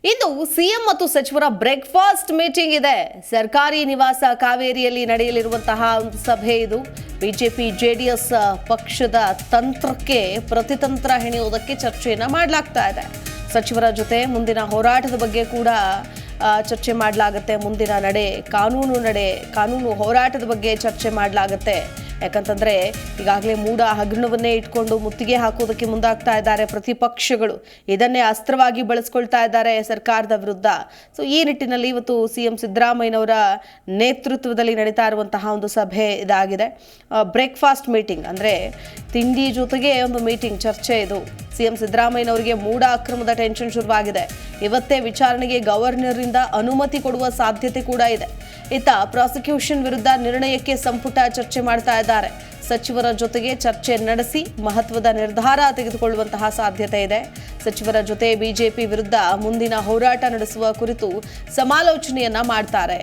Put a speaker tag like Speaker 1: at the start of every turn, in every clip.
Speaker 1: ಇಂದು CM ಮತ್ತು ಸಚಿವರ breakfast meeting ಇದೆ. ಸರ್ಕಾರಿ ನಿವಾಸ ಕಾವೇರಿಯಲ್ಲಿ ನಡೆಯಲಿರುವಂತಹ ಒಂದು ಸಭೆ ಇದು. ಬಿಜೆಪಿ ಜೆಡಿಎಸ್ ಪಕ್ಷದ ತಂತ್ರಕ್ಕೆ ಪ್ರತಿತಂತ್ರ ಹೆಣೆಯುವುದಕ್ಕೆ ಚರ್ಚೆಯನ್ನ ಮಾಡಲಾಗ್ತಾ ಇದೆ. ಸಚಿವರ ಜೊತೆ ಮುಂದಿನ ಹೋರಾಟದ ಬಗ್ಗೆ ಕೂಡ ಚರ್ಚೆ ಮಾಡಲಾಗುತ್ತೆ. ಮುಂದಿನ ಕಾನೂನು ಹೋರಾಟದ ಬಗ್ಗೆ ಚರ್ಚೆ ಮಾಡಲಾಗುತ್ತೆ. ಯಾಕಂತಂದ್ರೆ ಈಗಾಗಲೇ ಮೂಡ ಹಗರಣವನ್ನೇ ಇಟ್ಕೊಂಡು ಮುತ್ತಿಗೆ ಹಾಕೋದಕ್ಕೆ ಮುಂದಾಗ್ತಾ ಇದ್ದಾರೆ ಪ್ರತಿಪಕ್ಷಗಳು. ಇದನ್ನೇ ಅಸ್ತ್ರವಾಗಿ ಬಳಸ್ಕೊಳ್ತಾ ಇದ್ದಾರೆ ಸರ್ಕಾರದ ವಿರುದ್ಧ. ಸೊ ಈ ನಿಟ್ಟಿನಲ್ಲಿ ಇವತ್ತು ಸಿಎಂ ಸಿದ್ದರಾಮಯ್ಯನವರ ನೇತೃತ್ವದಲ್ಲಿ ನಡೀತಾ ಇರುವಂತಹ ಒಂದು ಸಭೆ ಇದಾಗಿದೆ. ಬ್ರೇಕ್ಫಾಸ್ಟ್ ಮೀಟಿಂಗ್ ಅಂದ್ರೆ ತಿಂಡಿ ಜೊತೆಗೆ ಒಂದು ಮೀಟಿಂಗ್, ಚರ್ಚೆ ಇದು. ಸಿಎಂ ಸಿದ್ದರಾಮಯ್ಯನವರಿಗೆ ಮೂಡ ಅಕ್ರಮದ ಟೆನ್ಷನ್ ಶುರುವಾಗಿದೆ. ಇವತ್ತೇ ವಿಚಾರಣೆಗೆ ಗವರ್ನರ್ರಿಂದ ಅನುಮತಿ ಕೊಡುವ ಸಾಧ್ಯತೆ ಕೂಡ ಇದೆ. ಇತ್ತ ಪ್ರಾಸಿಕ್ಯೂಷನ್ ವಿರುದ್ಧ ನಿರ್ಣಯಕ್ಕೆ ಸಂಪುಟ ಚರ್ಚೆ ಮಾಡ್ತಾ ಇದ್ದಾರೆ. ಸಚಿವರ ಜೊತೆಗೆ ಚರ್ಚೆ ನಡೆಸಿ ಮಹತ್ವದ ನಿರ್ಧಾರ ತೆಗೆದುಕೊಳ್ಳುವಂತಹ ಸಾಧ್ಯತೆ ಇದೆ. ಸಚಿವರ ಜೊತೆ ಬಿಜೆಪಿ ವಿರುದ್ಧ ಮುಂದಿನ ಹೋರಾಟ ನಡೆಸುವ ಕುರಿತು ಸಮಾಲೋಚನೆಯನ್ನ ಮಾಡ್ತಾರೆ.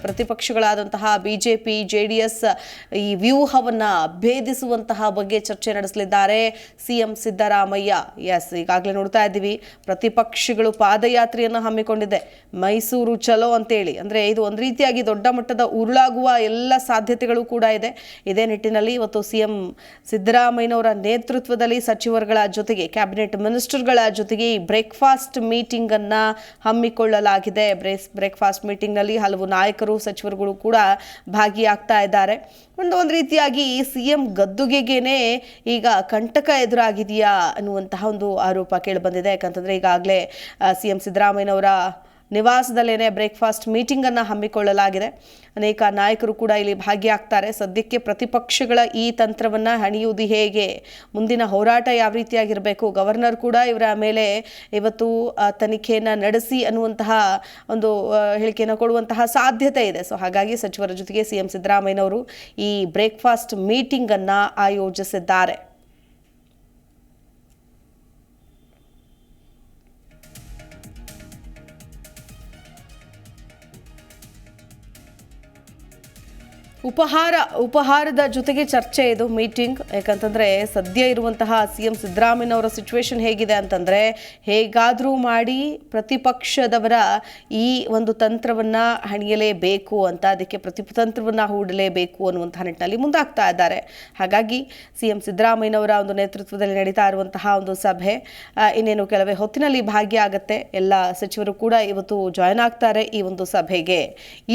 Speaker 1: ಪ್ರತಿಪಕ್ಷಗಳಾದಂತಹ ಬಿಜೆಪಿ ಜೆಡಿಎಸ್ ಈ ವ್ಯೂಹವನ್ನ ಭೇದಿಸುವಂತಹ ಬಗ್ಗೆ ಚರ್ಚೆ ನಡೆಸಲಿದ್ದಾರೆ ಸಿಎಂ ಸಿದ್ದರಾಮಯ್ಯ. ಈಗಾಗಲೇ ನೋಡ್ತಾ ಇದ್ದೀವಿ, ಪ್ರತಿಪಕ್ಷಗಳು ಪಾದಯಾತ್ರೆಯನ್ನು ಹಮ್ಮಿಕೊಂಡಿದೆ. ಮೈಸೂರು ಚಲೋ ಅಂತೇಳಿ, ಅಂದ್ರೆ ಇದು ಒಂದು ರೀತಿಯಾಗಿ ದೊಡ್ಡ ಮಟ್ಟದ ಉರುಳಾಗುವ ಎಲ್ಲ ಸಾಧ್ಯತೆಗಳು ಕೂಡ ಇದೆ. ಇದೇ ನಿಟ್ಟಿನಲ್ಲಿ ಇವತ್ತು ಸಿಎಂ ಸಿದ್ದರಾಮಯ್ಯನವರ ನೇತೃತ್ವದಲ್ಲಿ ಸಚಿವರುಗಳ ಜೊತೆಗೆ ಕ್ಯಾಬಿನೆಟ್ ಮಿನಿಸ್ಟರ್ಗಳ ಜೊತೆಗೆ ಈ ಬ್ರೇಕ್ಫಾಸ್ಟ್ ಮೀಟಿಂಗ್ ಅನ್ನ ಹಮ್ಮಿಕೊಳ್ಳಲಾಗಿದೆ. ಬ್ರೇಕ್ಫಾಸ್ಟ್ ಮೀಟಿಂಗ್ ನಲ್ಲಿ ಹಲವು ನಾಯಕರು ಸಚಿವರುಗಳು ಕೂಡ ಭಾಗಿಯಾಗ್ತಾ ಇದ್ದಾರೆ. ಒಂದು ರೀತಿಯಾಗಿ ಸಿಎಂ ಗದ್ದುಗೆಗೇನೆ ಈಗ ಕಂಟಕ ಎದುರಾಗಿದೆಯಾ ಅನ್ನುವಂತಹ ಒಂದು ಆರೋಪ ಕೇಳಿಬಂದಿದೆ. ಯಾಕಂತಂದ್ರೆ ಈಗಾಗಲೇ ಸಿಎಂ ಸಿದ್ದರಾಮಯ್ಯನವರ ನಿವಾಸದಲ್ಲೇನೆ ಬ್ರೇಕ್ಫಾಸ್ಟ್ ಮೀಟಿಂಗ್ ಅನ್ನ ಹಮ್ಮಿಕೊಳ್ಳಲಾಗಿದೆ. ಅನೇಕ ನಾಯಕರು ಕೂಡ ಇಲ್ಲಿ ಭಾಗಿಯಾಗ್ತಾರೆ. ಸದ್ಯಕ್ಕೆ ಪ್ರತಿಪಕ್ಷಗಳ ಈ ತಂತ್ರವನ್ನ ಹಣಿಯುವುದು ಹೇಗೆ, ಮುಂದಿನ ಹೋರಾಟ ಯಾವ ರೀತಿಯಾಗಿರಬೇಕು, ಗವರ್ನರ್ ಕೂಡ ಇವರ ಮೇಲೆ ಇವತ್ತು ತನಿಖೆಯನ್ನ ನಡೆಸಿ ಅನ್ನುವಂತಹ ಒಂದು ಹೇಳಿಕೆಯನ್ನು ಕೊಡುವಂತಹ ಸಾಧ್ಯತೆ ಇದೆ. ಸೊ ಹಾಗಾಗಿ ಸಚಿವರ ಜೊತೆಗೆ ಸಿಎಂ ಸಿದ್ದರಾಮಯ್ಯನವರು ಈ ಬ್ರೇಕ್ಫಾಸ್ಟ್ ಮೀಟಿಂಗ್ ಅನ್ನ ಆಯೋಜಿಸಿದ್ದಾರೆ. ಉಪಹಾರದ ಜೊತೆಗೆ ಚರ್ಚೆ ಇದು ಮೀಟಿಂಗ್. ಯಾಕಂತಂದ್ರೆ ಸದ್ಯ ಇರುವಂತಹ ಸಿಎಂ ಸಿದ್ದರಾಮಯ್ಯನವರ ಸಿಚುವೇಶನ್ ಹೇಗಿದೆ ಅಂತಂದ್ರೆ, ಹೇಗಾದ್ರೂ ಮಾಡಿ ಪ್ರತಿಪಕ್ಷದವರ ಈ ಒಂದು ತಂತ್ರವನ್ನ ಹಣಿಯಲೇಬೇಕು ಅಂತ, ಅದಕ್ಕೆ ಪ್ರತಿತಂತ್ರವನ್ನ ಹೂಡಲೇಬೇಕು ಅನ್ನುವಂತಹ ನಿಟ್ಟಿನಲ್ಲಿ ಮುಂದಾಗ್ತಾ ಇದ್ದಾರೆ. ಹಾಗಾಗಿ ಸಿಎಂ ಸಿದ್ದರಾಮಯ್ಯನವರ ಒಂದು ನೇತೃತ್ವದಲ್ಲಿ ನಡೀತಾ ಇರುವಂತಹ ಒಂದು ಸಭೆ ಇನ್ನೇನು ಕೆಲವೇ ಹೊತ್ತಿನಲ್ಲಿ ಭಾಗಿಯಾಗತ್ತೆ. ಎಲ್ಲ ಸಚಿವರು ಕೂಡ ಇವತ್ತು ಜಾಯ್ನ್ ಆಗ್ತಾರೆ ಈ ಒಂದು ಸಭೆಗೆ.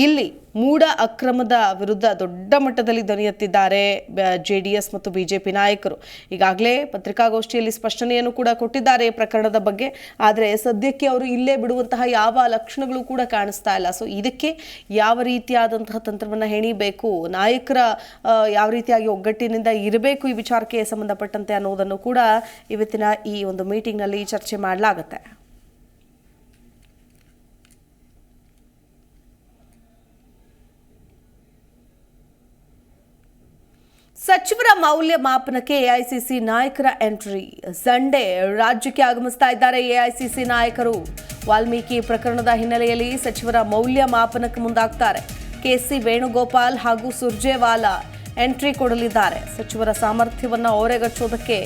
Speaker 1: ಇಲ್ಲಿ ಮೂಡ ಅಕ್ರಮದ ವಿರುದ್ಧ ದೊಡ್ಡ ಮಟ್ಟದಲ್ಲಿ ಧ್ವನಿ ಎತ್ತಿದ್ದಾರೆ ಜೆಡಿಎಸ್ ಮತ್ತು ಬಿಜೆಪಿ ನಾಯಕರು. ಈಗಾಗಲೇ ಪತ್ರಿಕಾಗೋಷ್ಠಿಯಲ್ಲಿ ಸ್ಪಷ್ಟನೆಯನ್ನು ಕೂಡ ಕೊಟ್ಟಿದ್ದಾರೆ ಈ ಪ್ರಕರಣದ ಬಗ್ಗೆ. ಆದರೆ ಸದ್ಯಕ್ಕೆ ಅವರು ಇಲ್ಲೇ ಬಿಡುವಂತಹ ಯಾವ ಲಕ್ಷಣಗಳು ಕೂಡ ಕಾಣಿಸ್ತಾ ಇಲ್ಲ. ಸೊ ಇದಕ್ಕೆ ಯಾವ ರೀತಿಯಾದಂತಹ ತಂತ್ರವನ್ನು ಹೆಣಿಬೇಕು, ನಾಯಕರ ಯಾವ ರೀತಿಯಾಗಿ ಒಗ್ಗಟ್ಟಿನಿಂದ ಇರಬೇಕು ಈ ವಿಚಾರಕ್ಕೆ ಸಂಬಂಧಪಟ್ಟಂತೆ ಅನ್ನೋದನ್ನು ಕೂಡ ಇವತ್ತಿನ ಈ ಒಂದು ಮೀಟಿಂಗ್ನಲ್ಲಿ ಚರ್ಚೆ ಮಾಡಲಾಗುತ್ತೆ. ಸಚಿವರ ಮೌಲ್ಯಮಾಪನಕ್ಕೆ ಎಐಸಿಸಿ ನಾಯಕರ ಎಂಟ್ರಿ. ಸಂಡೇ ರಾಜ್ಯಕ್ಕೆ ಆಗಮಿಸ್ತಾ ಇದ್ದಾರೆ ಎಐಸಿಸಿ ನಾಯಕರು. ವಾಲ್ಮೀಕಿ ಪ್ರಕರಣದ ಹಿನ್ನೆಲೆಯಲ್ಲಿ ಸಚಿವರ ಮೌಲ್ಯಮಾಪನಕ್ಕೆ ಮುಂದಾಗ್ತಾರೆ. ಕೆಸಿ ವೇಣುಗೋಪಾಲ್ ಹಾಗೂ ಸುರ್ಜೇವಾಲಾ ಎಂಟ್ರಿ ಕೊಡಲಿದ್ದಾರೆ. ಸಚಿವರ ಸಾಮರ್ಥ್ಯವನ್ನು ಓರೆಗಚ್ಚೋದಕ್ಕೆ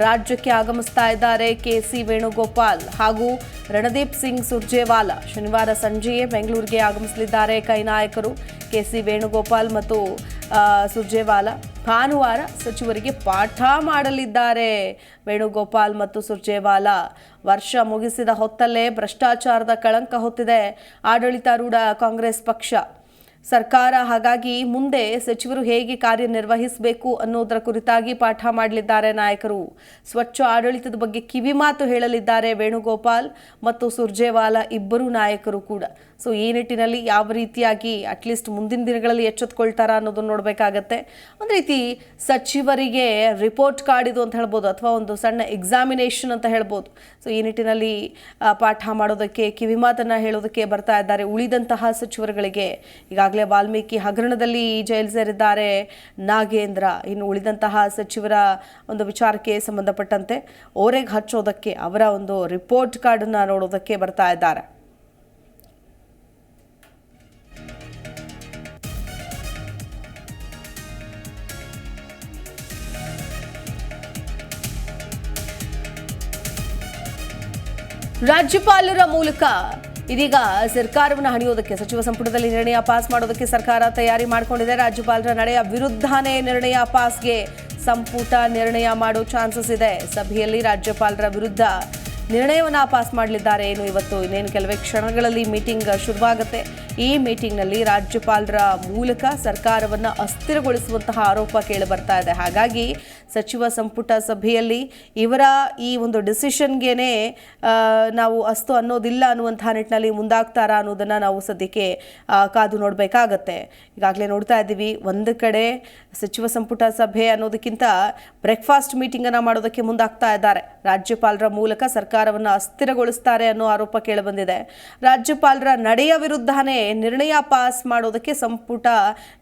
Speaker 1: ರಾಜ್ಯಕ್ಕೆ ಆಗಮಿಸ್ತಾ ಇದ್ದಾರೆ ಕೆಸಿ ವೇಣುಗೋಪಾಲ್ ಹಾಗೂ ರಣದೀಪ್ ಸಿಂಗ್ ಸುರ್ಜೇವಾಲಾ. ಶನಿವಾರ ಸಂಜೆಯೇ ಬೆಂಗಳೂರಿಗೆ ಆಗಮಿಸಲಿದ್ದಾರೆ ಕೈ ನಾಯಕರು. ಕೆಸಿ ವೇಣುಗೋಪಾಲ್ ಮತ್ತು ಸುರ್ಜೇವಾಲಾ ಭಾನುವಾರ ಸಚಿವರಿಗೆ ಪಾಠ ಮಾಡಲಿದ್ದಾರೆ. ವೇಣುಗೋಪಾಲ್ ಮತ್ತು ಸುರ್ಜೇವಾಲಾ ವರ್ಷ ಮುಗಿಸಿದ ಹೊತ್ತಲ್ಲೇ ಭ್ರಷ್ಟಾಚಾರದ ಕಳಂಕ ಹೊತ್ತಿದೆ ಆಡಳಿತಾರೂಢ ಕಾಂಗ್ರೆಸ್ ಪಕ್ಷ ಸರ್ಕಾರ. ಹಾಗಾಗಿ ಮುಂದೆ ಸಚಿವರು ಹೇಗೆ ಕಾರ್ಯನಿರ್ವಹಿಸಬೇಕು ಅನ್ನೋದರ ಕುರಿತಾಗಿ ಪಾಠ ಮಾಡಲಿದ್ದಾರೆ ನಾಯಕರು. ಸ್ವಚ್ಛ ಆಡಳಿತದ ಬಗ್ಗೆ ಕಿವಿಮಾತು ಹೇಳಲಿದ್ದಾರೆ ವೇಣುಗೋಪಾಲ್ ಮತ್ತು ಸುರ್ಜೇವಾಲಾ ಇಬ್ಬರು ನಾಯಕರು ಕೂಡ. ಸೊ ಈ ನಿಟ್ಟಿನಲ್ಲಿ ಯಾವ ರೀತಿಯಾಗಿ ಅಟ್ಲೀಸ್ಟ್ ಮುಂದಿನ ದಿನಗಳಲ್ಲಿ ಎಚ್ಚೆತ್ತುಕೊಳ್ತಾರ ಅನ್ನೋದನ್ನು ನೋಡಬೇಕಾಗತ್ತೆ. ಒಂದು ರೀತಿ ಸಚಿವರಿಗೆ ರಿಪೋರ್ಟ್ ಕಾರ್ಡ್ ಇದು ಅಂತ ಹೇಳ್ಬೋದು, ಅಥವಾ ಒಂದು ಸಣ್ಣ ಎಕ್ಸಾಮಿನೇಷನ್ ಅಂತ ಹೇಳ್ಬೋದು. ಸೊ ಈ ನಿಟ್ಟಿನಲ್ಲಿ ಪಾಠ ಮಾಡೋದಕ್ಕೆ, ಕಿವಿಮಾತನ್ನು ಹೇಳೋದಕ್ಕೆ ಬರ್ತಾ ಇದ್ದಾರೆ ಉಳಿದಂತಹ ಸಚಿವರುಗಳಿಗೆ. ಈಗಾಗಲೇ ವಾಲ್ಮೀಕಿ ಹಗರಣದಲ್ಲಿ ಜೈಲು ಸೇರಿದ್ದಾರೆ ನಾಗೇಂದ್ರ. ಇನ್ನು ಉಳಿದಂತಹ ಸಚಿವರ ಒಂದು ವಿಚಾರಕ್ಕೆ ಸಂಬಂಧಪಟ್ಟಂತೆ ಓರೆಗೆ ಹಚ್ಚೋದಕ್ಕೆ, ಅವರ ಒಂದು ರಿಪೋರ್ಟ್ ಕಾರ್ಡನ್ನು ನೋಡೋದಕ್ಕೆ ಬರ್ತಾ ಇದ್ದಾರೆ. ರಾಜ್ಯಪಾಲರ ಮೂಲಕ ಇದೀಗ ಸರ್ಕಾರವನ್ನು ಹಣಿಯೋದಕ್ಕೆ ಸಚಿವ ಸಂಪುಟದಲ್ಲಿ ನಿರ್ಣಯ ಪಾಸ್ ಮಾಡೋದಕ್ಕೆ ಸರ್ಕಾರ ತಯಾರಿ ಮಾಡಿಕೊಂಡಿದೆ. ರಾಜ್ಯಪಾಲರ ನಡೆಯ ವಿರುದ್ಧನೇ ನಿರ್ಣಯ ಪಾಸ್ಗೆ ಸಂಪುಟ ನಿರ್ಣಯ ಮಾಡೋ ಚಾನ್ಸಸ್ ಇದೆ. ಸಭೆಯಲ್ಲಿ ರಾಜ್ಯಪಾಲರ ವಿರುದ್ಧ ನಿರ್ಣಯವನ್ನ ಪಾಸ್ ಮಾಡಲಿದ್ದಾರೆ. ಇನ್ನೇನು ಕೆಲವೇ ಕ್ಷಣಗಳಲ್ಲಿ ಮೀಟಿಂಗ್ ಶುರುವಾಗುತ್ತೆ. ಈ ಮೀಟಿಂಗ್ನಲ್ಲಿ ರಾಜ್ಯಪಾಲರ ಮೂಲಕ ಸರ್ಕಾರವನ್ನು ಅಸ್ಥಿರಗೊಳಿಸುವಂತಹ ಆರೋಪ ಕೇಳಿಬರ್ತಾ ಇದೆ. ಹಾಗಾಗಿ ಸಚಿವ ಸಂಪುಟ ಸಭೆಯಲ್ಲಿ ಇವರ ಈ ಒಂದು ಡಿಸಿಷನ್ಗೇನೆ ನಾವು ಅಸ್ತು ಅನ್ನೋದಿಲ್ಲ ಅನ್ನುವಂತಹ ನಿಟ್ಟಿನಲ್ಲಿ ಮುಂದಾಗ್ತಾರಾ ಅನ್ನೋದನ್ನು ನಾವು ಸದ್ಯಕ್ಕೆ ಕಾದು ನೋಡಬೇಕಾಗತ್ತೆ. ಈಗಾಗಲೇ ನೋಡ್ತಾ ಇದ್ದೀವಿ, ಒಂದು ಕಡೆ ಸಚಿವ ಸಂಪುಟ ಸಭೆ ಅನ್ನೋದಕ್ಕಿಂತ ಬ್ರೇಕ್ಫಾಸ್ಟ್ ಮೀಟಿಂಗನ್ನು ಮಾಡೋದಕ್ಕೆ ಮುಂದಾಗ್ತಾ ಇದ್ದಾರೆ. ರಾಜ್ಯಪಾಲರ ಮೂಲಕ ಸರ್ಕಾರವನ್ನು ಅಸ್ಥಿರಗೊಳಿಸ್ತಾರೆ ಅನ್ನೋ ಆರೋಪ ಕೇಳಿಬಂದಿದೆ. ರಾಜ್ಯಪಾಲರ ನಡೆಯ ವಿರುದ್ಧನೇ ನಿರ್ಣಯ ಪಾಸ್ ಮಾಡೋದಕ್ಕೆ ಸಂಪುಟ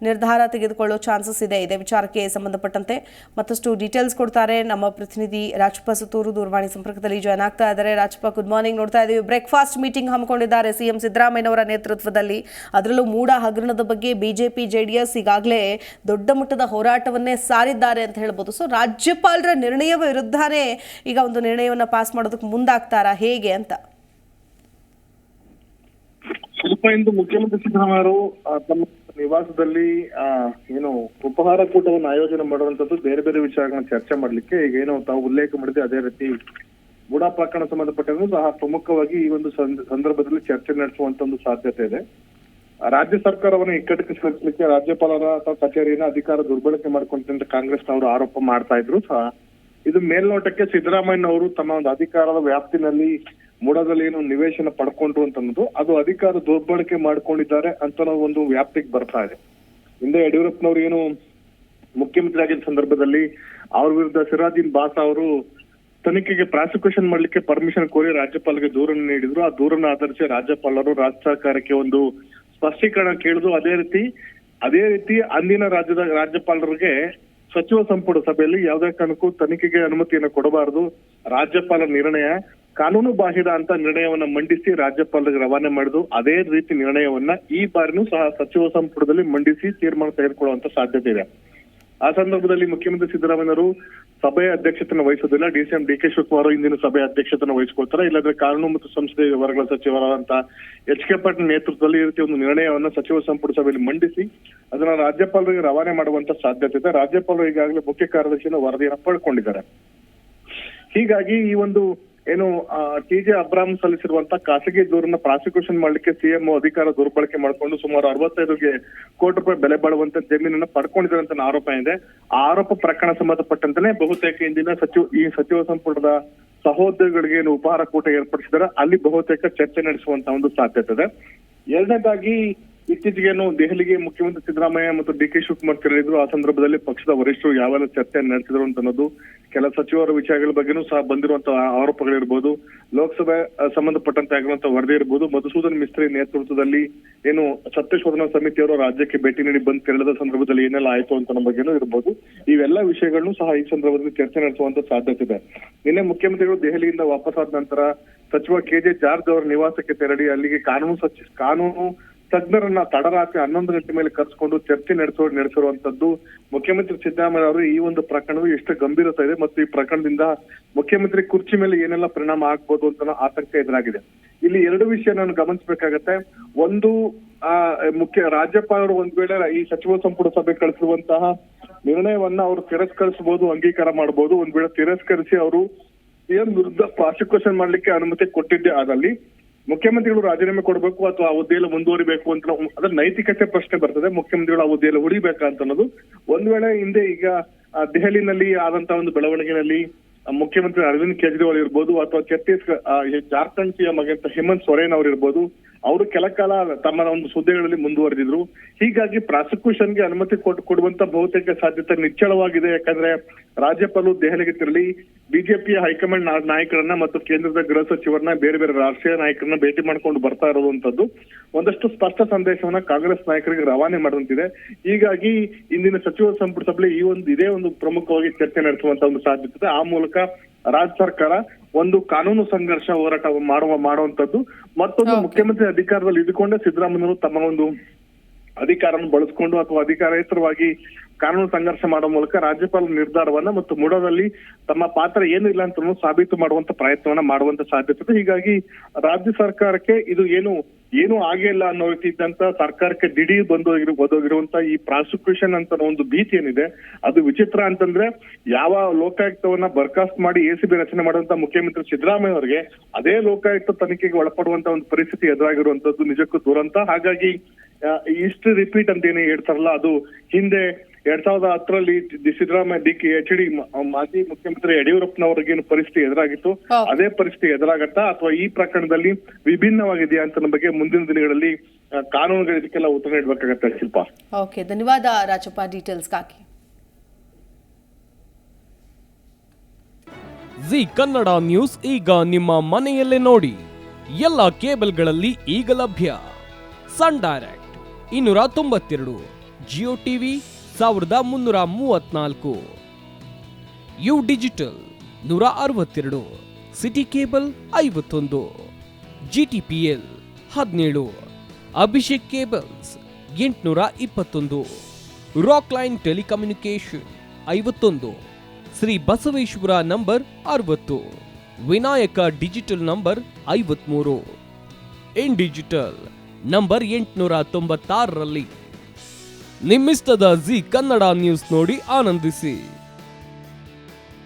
Speaker 1: ನಿರ್ಧಾರ ತೆಗೆದುಕೊಳ್ಳೋ ಚಾನ್ಸಸ್ ಇದೆ. ಇದೇ ವಿಚಾರಕ್ಕೆ ಸಂಬಂಧಪಟ್ಟಂತೆ ಮತ್ತಷ್ಟು ಡೀಟೇಲ್ಸ್ ಕೊಡ್ತಾರೆ ನಮ್ಮ ಪ್ರತಿನಿಧಿ ರಾಜಪ್ಪ ಸುತ್ತೂರು. ದೂರವಾಣಿ ಸಂಪರ್ಕದಲ್ಲಿ ಜಾಯ್ನ್ ಆಗ್ತಾ ಇದ್ದಾರೆ. Rajappa, good morning. ನೋಡ್ತಾ ಇದ್ದೀವಿ, ಬ್ರೇಕ್ಫಾಸ್ಟ್ ಮೀಟಿಂಗ್ ಹಮ್ಮಿಕೊಂಡಿದ್ದಾರೆ ಸಿಎಂ ಸಿದ್ದರಾಮಯ್ಯನವರ ನೇತೃತ್ವದಲ್ಲಿ. ಅದರಲ್ಲೂ ಮೂಡ ಹಗರಣದ ಬಗ್ಗೆ ಬಿಜೆಪಿ ಜೆಡಿಎಸ್ ಈಗಾಗಲೇ ದೊಡ್ಡ ಮಟ್ಟದ ಹೋರಾಟವನ್ನೇ ಸಾರಿದ್ದಾರೆ ಅಂತ ಹೇಳ್ಬೋದು. ಸೊ ರಾಜ್ಯಪಾಲರ ನಿರ್ಣಯ ವಿರುದ್ಧನೇ ಈಗ ಒಂದು ನಿರ್ಣಯವನ್ನು ಪಾಸ್ ಮಾಡೋದಕ್ಕೆ ಮುಂದಾಗ್ತಾರಾ, ಹೇಗೆ ಅಂತ?
Speaker 2: ಸ್ವಲ್ಪ ಇಂದು ಮುಖ್ಯಮಂತ್ರಿ ಸಿದ್ದರಾಮಯ್ಯರು ತಮ್ಮ ನಿವಾಸದಲ್ಲಿ ಏನು ಉಪಹಾರ ಕೂಟವನ್ನು ಆಯೋಜನೆ ಮಾಡುವಂತದ್ದು ಬೇರೆ ಬೇರೆ ವಿಚಾರಗಳನ್ನ ಚರ್ಚೆ ಮಾಡ್ಲಿಕ್ಕೆ ಈಗ ಏನು ತಾವು ಉಲ್ಲೇಖ ಮಾಡಿದೆ ಅದೇ ರೀತಿ ಬುಡಾ ಪ್ರಕರಣ ಸಂಬಂಧಪಟ್ಟಂಗೂ ಸಹ ಪ್ರಮುಖವಾಗಿ ಈ ಒಂದು ಸಂದರ್ಭದಲ್ಲಿ ಚರ್ಚೆ ನಡೆಸುವಂತ ಒಂದು ಸಾಧ್ಯತೆ ಇದೆ. ರಾಜ್ಯ ಸರ್ಕಾರವನ್ನು ಇಕ್ಕಟ್ಟಿಗೆ ಸಿಲುಕಿಸಲಿಕ್ಕೆ ರಾಜ್ಯಪಾಲರ ಅಥವಾ ಕಚೇರಿಯನ್ನ ಅಧಿಕಾರ ದುರ್ಬಳಕೆ ಮಾಡ್ಕೊಂತ ಕಾಂಗ್ರೆಸ್ನವರು ಆರೋಪ ಮಾಡ್ತಾ ಇದ್ರು ಸಹ ಇದು ಮೇಲ್ನೋಟಕ್ಕೆ ಸಿದ್ದರಾಮಯ್ಯನವರು ತಮ್ಮ ಒಂದು ಅಧಿಕಾರದ ವ್ಯಾಪ್ತಿನಲ್ಲಿ ಮೂಡದಲ್ಲಿ ಏನು ನಿವೇಶನ ಪಡ್ಕೊಂಡ್ರು ಅಂತ ಅನ್ನೋದು ಅದು ಅಧಿಕಾರ ದುರ್ಬಳಕೆ ಮಾಡ್ಕೊಂಡಿದ್ದಾರೆ ಅಂತ ಒಂದು ವ್ಯಾಪ್ತಿಗೆ ಬರ್ತಾ ಇದೆ. ಹಿಂದೆ ಯಡಿಯೂರಪ್ಪನವರು ಏನು ಮುಖ್ಯಮಂತ್ರಿ ಆಗಿದ್ದ ಸಂದರ್ಭದಲ್ಲಿ ಅವ್ರ ವಿರುದ್ಧ ಸಿರಾಜುದ್ದೀನ್ ಬಾಸಾ ಅವರು ತನಿಖೆಗೆ ಪ್ರಾಸಿಕ್ಯೂಷನ್ ಮಾಡ್ಲಿಕ್ಕೆ ಪರ್ಮಿಷನ್ ಕೋರಿ ರಾಜ್ಯಪಾಲರಿಗೆ ದೂರನ್ನು ನೀಡಿದ್ರು. ಆ ದೂರನ್ನು ಆಧರಿಸಿ ರಾಜ್ಯಪಾಲರು ರಾಜ್ಯ ಸರ್ಕಾರಕ್ಕೆ ಒಂದು ಸ್ಪಷ್ಟೀಕರಣ ಕೇಳಿದ್ರು. ಅದೇ ರೀತಿ ಅಂದಿನ ರಾಜ್ಯಪಾಲರಿಗೆ ಸಚಿವ ಸಂಪುಟ ಸಭೆಯಲ್ಲಿ ಯಾವುದೇ ಕಾರಣಕ್ಕೂ ತನಿಖೆಗೆ ಅನುಮತಿಯನ್ನು ಕೊಡಬಾರದು, ರಾಜ್ಯಪಾಲ ನಿರ್ಣಯ ಕಾನೂನು ಬಾಹಿರ ಅಂತ ನಿರ್ಣಯವನ್ನ ಮಂಡಿಸಿ ರಾಜ್ಯಪಾಲರಿಗೆ ರವಾನೆ ಮಾಡಿದ್ರು. ಅದೇ ರೀತಿ ನಿರ್ಣಯವನ್ನ ಈ ಬಾರಿನೂ ಸಹ ಸಚಿವ ಸಂಪುಟದಲ್ಲಿ ಮಂಡಿಸಿ ತೀರ್ಮಾನ ತೆಗೆದುಕೊಳ್ಳುವಂತ ಸಾಧ್ಯತೆ ಇದೆ. ಆ ಸಂದರ್ಭದಲ್ಲಿ ಮುಖ್ಯಮಂತ್ರಿ ಸಿದ್ದರಾಮಯ್ಯವರು ಸಭೆಯ ಅಧ್ಯಕ್ಷತೆಯನ್ನು ವಹಿಸೋದಿಲ್ಲ. ಡಿಸಿಎಂ ಡಿ.ಕೆ. ಶಿವಕುಮಾರ್ ಇಂದಿನ ಸಭೆಯ ಅಧ್ಯಕ್ಷತೆಯನ್ನು ವಹಿಸಿಕೊಳ್ತಾರೆ. ಇಲ್ಲದ್ರೆ ಕಾನೂನು ಮತ್ತು ಸಂಸದೀಯ ವ್ಯವಹಾರಗಳ ಸಚಿವರಾದಂತ ಎಚ್.ಕೆ. ಪಾಟೀಲ್ ನೇತೃತ್ವದಲ್ಲಿ ಈ ರೀತಿ ಒಂದು ನಿರ್ಣಯವನ್ನ ಸಚಿವ ಸಂಪುಟ ಸಭೆಯಲ್ಲಿ ಮಂಡಿಸಿ ಅದನ್ನ ರಾಜ್ಯಪಾಲರಿಗೆ ರವಾನೆ ಮಾಡುವಂತ ಸಾಧ್ಯತೆ ಇದೆ. ರಾಜ್ಯಪಾಲರು ಈಗಾಗಲೇ ಮುಖ್ಯ ಕಾರ್ಯದರ್ಶಿನ ವರದಿಯನ್ನು ಪಡ್ಕೊಂಡಿದ್ದಾರೆ. ಹೀಗಾಗಿ ಈ ಒಂದು ಏನು ಟಿ.ಜೆ. ಅಬ್ರಾಹಂ ಸಲ್ಲಿಸಿರುವಂತ ಖಾಸಗಿ ದೂರನ್ನ ಪ್ರಾಸಿಕ್ಯೂಷನ್ ಮಾಡ್ಲಿಕ್ಕೆ ಸಿಎಂ ಅಧಿಕಾರ ದುರ್ಬಳಕೆ ಮಾಡಿಕೊಂಡು ಸುಮಾರು 65 ಕೋಟಿ ರೂಪಾಯಿ ಬೆಲೆ ಬಾಳುವಂತ ಜಮೀನನ್ನ ಪಡ್ಕೊಂಡಿದ್ದಾರೆ ಅಂತ ಆರೋಪ ಇದೆ. ಆ ಆರೋಪ ಪ್ರಕರಣ ಸಂಬಂಧಪಟ್ಟಂತೆ ಬಹುತೇಕ ಇಂದಿನ ಸಚಿವ ಸಂಪುಟದ ಸಹೋದ್ಯೋಗಿಗಳಿಗೆ ಏನು ಉಪಹಾರ ಕೂಟ ಏರ್ಪಡಿಸಿದ್ದಾರೆ ಅಲ್ಲಿ ಬಹುತೇಕ ಚರ್ಚೆ ನಡೆಸುವಂತ ಒಂದು ಸಾಧ್ಯತೆ ಇದೆ. ಎರಡನೇದಾಗಿ ಇತ್ತೀಚೆಗೇನು ದೆಹಲಿಗೆ ಮುಖ್ಯಮಂತ್ರಿ ಸಿದ್ದರಾಮಯ್ಯ ಮತ್ತು ಡಿ.ಕೆ. ಶಿವಕುಮಾರ್ ತೆರಳಿದ್ರು. ಆ ಸಂದರ್ಭದಲ್ಲಿ ಪಕ್ಷದ ವರಿಷ್ಠರು ಯಾವೆಲ್ಲ ಚರ್ಚೆ ನಡೆಸಿದ್ರು ಅಂತ ಅನ್ನೋದು ಕೆಲ ಸಚಿವರ ವಿಷಯಗಳ ಬಗ್ಗೆನೂ ಸಹ ಬಂದಿರುವಂತಹ ಆರೋಪಗಳಿರ್ಬೋದು, ಲೋಕಸಭೆ ಸಂಬಂಧಪಟ್ಟಂತೆ ಆಗಿರುವಂತಹ ವರದಿ ಇರ್ಬೋದು, ಮಧುಸೂದನ್ ಮಿಸ್ತ್ರಿ ನೇತೃತ್ವದಲ್ಲಿ ಏನು ಸತ್ಯಶೋಧನಾ ಸಮಿತಿಯವರು ರಾಜ್ಯಕ್ಕೆ ಭೇಟಿ ನೀಡಿ ಬಂದು ತೆರಳಿದ ಸಂದರ್ಭದಲ್ಲಿ ಏನೆಲ್ಲ ಆಯ್ತು ಅಂತ ಬಗ್ಗೆನೂ ಇರ್ಬೋದು. ಇವೆಲ್ಲ ವಿಷಯಗಳನ್ನು ಸಹ ಈ ಸಂದರ್ಭದಲ್ಲಿ ಚರ್ಚೆ ನಡೆಸುವಂತ ಸಾಧ್ಯತೆ ಇದೆ. ನಿನ್ನೆ ಮುಖ್ಯಮಂತ್ರಿಗಳು ದೆಹಲಿಯಿಂದ ವಾಪಸ್ಸಾದ ನಂತರ ಸಚಿವ ಕೆ.ಜೆ. ಜಾರ್ಜ್ ಅವರ ನಿವಾಸಕ್ಕೆ ತೆರಳಿ ಅಲ್ಲಿಗೆ ಕಾನೂನು ತಜ್ಞರನ್ನ ತಡರಾತ್ರಿ 11 ಗಂಟೆ ಮೇಲೆ ಕರೆಸಿಕೊಂಡು ಚರ್ಚೆ ನಡೆಸಿರುವಂತದ್ದು ಮುಖ್ಯಮಂತ್ರಿ ಸಿದ್ದರಾಮಯ್ಯ ಅವರು ಈ ಒಂದು ಪ್ರಕರಣವು ಎಷ್ಟು ಗಂಭೀರತೆ ಇದೆ ಮತ್ತು ಈ ಪ್ರಕರಣದಿಂದ ಮುಖ್ಯಮಂತ್ರಿ ಕುರ್ಚಿ ಮೇಲೆ ಏನೆಲ್ಲ ಪರಿಣಾಮ ಆಗ್ಬೋದು ಅಂತ ಆತಂಕ ಎದುರಾಗಿದೆ. ಇಲ್ಲಿ ಎರಡು ವಿಷಯ ನಾನು ಗಮನಿಸಬೇಕಾಗತ್ತೆ. ಒಂದು ರಾಜ್ಯಪಾಲರು ಒಂದ್ ವೇಳೆ ಈ ಸಚಿವ ಸಂಪುಟ ಸಭೆ ಕಳಿಸಿರುವಂತಹ ನಿರ್ಣಯವನ್ನ ಅವರು ತಿರಸ್ಕರಿಸಬಹುದು, ಅಂಗೀಕಾರ ಮಾಡಬಹುದು. ಒಂದ್ ವೇಳೆ ತಿರಸ್ಕರಿಸಿ ಅವರು ಏನ್ ವಿರುದ್ಧ ಪ್ರಾಸಿಕ್ಯೂಷನ್ ಮಾಡ್ಲಿಕ್ಕೆ ಅನುಮತಿ ಕೊಟ್ಟಿದ್ದೆ ಆದಲ್ಲಿ ಮುಖ್ಯಮಂತ್ರಿಗಳು ರಾಜೀನಾಮೆ ಕೊಡಬೇಕು ಅಥವಾ ಆ ಹುದ್ದೆಯಲ್ಲಿ ಮುಂದುವರಿಬೇಕು ಅಂತ ಅದ್ರ ನೈತಿಕತೆ ಪ್ರಶ್ನೆ ಬರ್ತದೆ. ಮುಖ್ಯಮಂತ್ರಿಗಳು ಆ ಹುದ್ದೆಯಲ್ಲಿ ಉಳಿಬೇಕಾ ಅಂತ ಅನ್ನೋದು ಒಂದ್ ವೇಳೆ ಹಿಂದೆ ಈಗ ದೆಹಲಿನಲ್ಲಿ ಆದಂತಹ ಒಂದು ಬೆಳವಣಿಗೆನಲ್ಲಿ ಮುಖ್ಯಮಂತ್ರಿ ಅರವಿಂದ್ ಕೇಜ್ರಿವಾಲ್ ಇರ್ಬೋದು ಅಥವಾ ಜಾರ್ಖಂಡ್ ಸಿಎಂ ಆಗಿದ್ದ ಹೇಮಂತ್ ಸೊರೇನ್ ಅವ್ರು ಇರ್ಬೋದು, ಅವರು ಕೆಲ ಕಾಲ ತಮ್ಮ ಒಂದು ಹುದ್ದೆಗಳಲ್ಲಿ ಮುಂದುವರೆದಿದ್ರು. ಹೀಗಾಗಿ ಪ್ರಾಸಿಕ್ಯೂಷನ್ಗೆ ಅನುಮತಿ ಕೊಡುವಂತ ಬಹುತೇಕ ಸಾಧ್ಯತೆ ನಿಚ್ಚಳವಾಗಿದೆ. ಯಾಕಂದ್ರೆ ರಾಜ್ಯಪಾಲರು ದೆಹಲಿಗೆ ತೆರಳಿ ಬಿಜೆಪಿಯ ಹೈಕಮಾಂಡ್ ನಾಯಕರನ್ನ ಮತ್ತು ಕೇಂದ್ರದ ಗೃಹ ಸಚಿವರನ್ನ ಬೇರೆ ಬೇರೆ ರಾಷ್ಟ್ರೀಯ ನಾಯಕರನ್ನ ಭೇಟಿ ಮಾಡ್ಕೊಂಡು ಬರ್ತಾ ಇರುವಂತದ್ದು ಒಂದಷ್ಟು ಸ್ಪಷ್ಟ ಸಂದೇಶವನ್ನ ಕಾಂಗ್ರೆಸ್ ನಾಯಕರಿಗೆ ರವಾನೆ ಮಾಡುವಂತಿದೆ. ಹೀಗಾಗಿ ಇಂದಿನ ಸಚಿವ ಸಂಪುಟ ಸಭೆಯಲ್ಲಿ ಇದೇ ಒಂದು ಪ್ರಮುಖವಾಗಿ ಚರ್ಚೆ ನಡೆಸುವಂತ ಒಂದು ಸಾಧ್ಯತೆ ಇದೆ. ಆ ಮೂಲಕ ರಾಜ್ಯ ಸರ್ಕಾರ ಒಂದು ಕಾನೂನು ಸಂಘರ್ಷ ಹೋರಾಟ ಮಾಡುವಂತದ್ದು. ಮತ್ತೊಂದು ಮುಖ್ಯಮಂತ್ರಿ ಅಧಿಕಾರದಲ್ಲಿ ಇದ್ದುಕೊಂಡೇ ಸಿದ್ದರಾಮಯ್ಯವರು ತಮ್ಮ ಒಂದು ಅಧಿಕಾರವನ್ನು ಬಳಸ್ಕೊಂಡು ಅಥವಾ ಅಧಿಕಾರೇತರವಾಗಿ ಕಾನೂನು ಸಂಘರ್ಷ ಮಾಡುವ ಮೂಲಕ ರಾಜ್ಯಪಾಲರ ನಿರ್ಧಾರವನ್ನ ಮತ್ತು ಮುಡದಲ್ಲಿ ತಮ್ಮ ಪಾತ್ರ ಏನು ಇಲ್ಲ ಅಂತ ಸಾಬೀತು ಮಾಡುವಂತ ಪ್ರಯತ್ನವನ್ನ ಮಾಡುವಂತ ಸಾಧ್ಯತೆ ಇದೆ. ಹೀಗಾಗಿ ರಾಜ್ಯ ಸರ್ಕಾರಕ್ಕೆ ಇದು ಏನು ಆಗೇ ಇಲ್ಲ ಅನ್ನೋ ರೀತಿ ಇದ್ದಂತ ಸರ್ಕಾರಕ್ಕೆ ದಿಢೀರ್ ಬಂದೋಗಿರುವಂತ ಈ ಪ್ರಾಸಿಕ್ಯೂಷನ್ ಅಂತ ಒಂದು ಭೀತಿ ಏನಿದೆ ಅದು ವಿಚಿತ್ರ ಅಂತಂದ್ರೆ ಯಾವ ಲೋಕಾಯುಕ್ತವನ್ನ ಬರ್ಖಾಸ್ತ್ ಮಾಡಿ ACB ರಚನೆ ಮಾಡುವಂತ ಮುಖ್ಯಮಂತ್ರಿ ಸಿದ್ದರಾಮಯ್ಯ ಅವರಿಗೆ ಅದೇ ಲೋಕಾಯುಕ್ತ ತನಿಖೆಗೆ ಒಳಪಡುವಂತ ಒಂದು ಪರಿಸ್ಥಿತಿ ಎದುರಾಗಿರುವಂತದ್ದು ನಿಜಕ್ಕೂ ದುರಂತ. ಹಾಗಾಗಿ ಹಿಸ್ಟ್ರಿ ರಿಪೀಟ್ ಅಂತ ಏನೇ ಹೇಳ್ತಾರಲ್ಲ, ಅದು ಹಿಂದೆ 2010ರಲ್ಲಿ ಸಿದ್ದರಾಮಯ್ಯ HD ಮಾಜಿ ಮುಖ್ಯಮಂತ್ರಿ ಯಡಿಯೂರಪ್ಪನವರಿಗೇನು ಪರಿಸ್ಥಿತಿ ಎದುರಾಗಿತ್ತು ಅದೇ ಪರಿಸ್ಥಿತಿ ಎದುರಾಗತ್ತಾ ಅಥವಾ ಈ ಪ್ರಕರಣದಲ್ಲಿ ವಿಭಿನ್ನವಾಗಿದೆಯಾ ಅಂತ ನಮ್ಮ ಬಗ್ಗೆ ಮುಂದಿನ ದಿನಗಳಲ್ಲಿ ಕಾನೂನುಗಳು ಇದಕ್ಕೆಲ್ಲ ಉತ್ತರ ನೀಡಬೇಕಾಗತ್ತೆ. ಶಿಲ್ಪ,
Speaker 1: ಓಕೆ, ಧನ್ಯವಾದ ರಾಜಪ್ಪ ಡೀಟೇಲ್ಸ್ಗಾಗಿ.
Speaker 3: ಜಿ ಕನ್ನಡ ನ್ಯೂಸ್ ಈಗ ನಿಮ್ಮ ಮನೆಯಲ್ಲೇ ನೋಡಿ. ಎಲ್ಲ ಕೇಬಲ್ಗಳಲ್ಲಿ ಈಗ ಲಭ್ಯ. Sun Direct 292, Jio TV 1334, U digital 162, City cable 51, GTPL 17, Abhishek cables 821, Rock Line telecommunication 51, Shri Basaveshwara number 60, Vinayaka digital number 53, In digital number 896ರಲ್ಲಿ. ನಿಮ್ಮಿಷ್ಟದ ಜಿ ಕನ್ನಡ ನ್ಯೂಸ್ ನೋಡಿ ಆನಂದಿಸಿ.